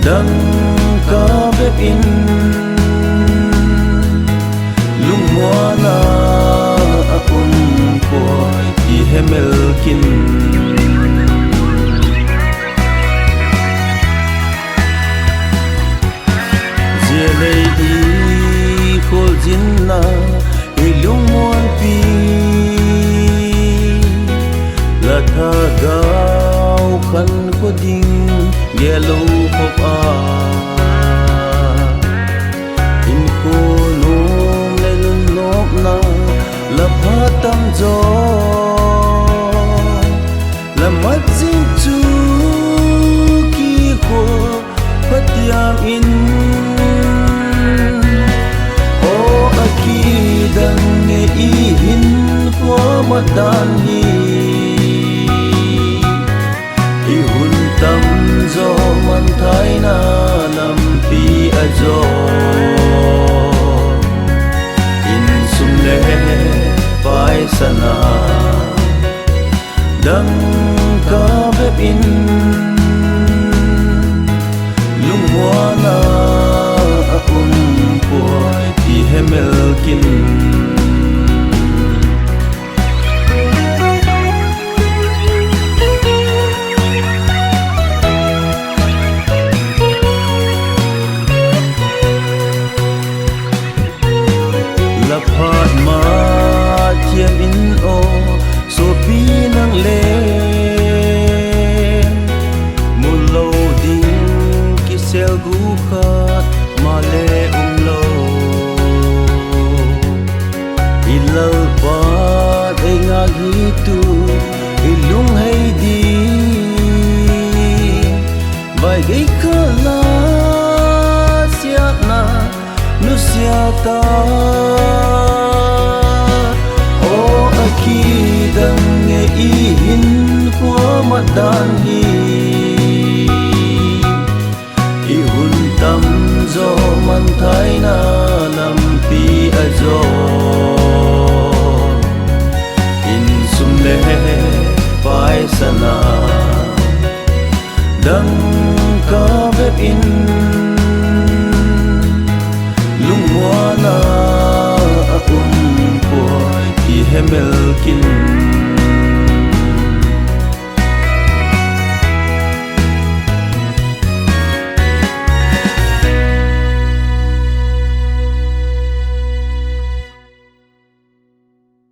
đăng ca bếp in lung hoa na un của đi hemel kin dia lei đi khol jin na lung muan pi la tha gao khan ko ding yellow hop a in ko nom le lun nop na la phatam jo la mat jin chu ki ko patiam in o aki dang nge i hin ko madan hi i hun tam zo man thai na lam pi a zo in sum le pai sana dang ka bep in lung hoa na un poi ti hemel kin la phat ma thiam in o so pi nang le mun lo ding ki sel gu khat ma le lo ilal pa de nga gi tu ilung hay di vai ge khala sia na nu sia ta o aki dang nge i hin kwa madan hi i hun tam zo man thai na lam pi a zo in sum le pai sana dang ka bep in lung hoa na un poi ti hemel kin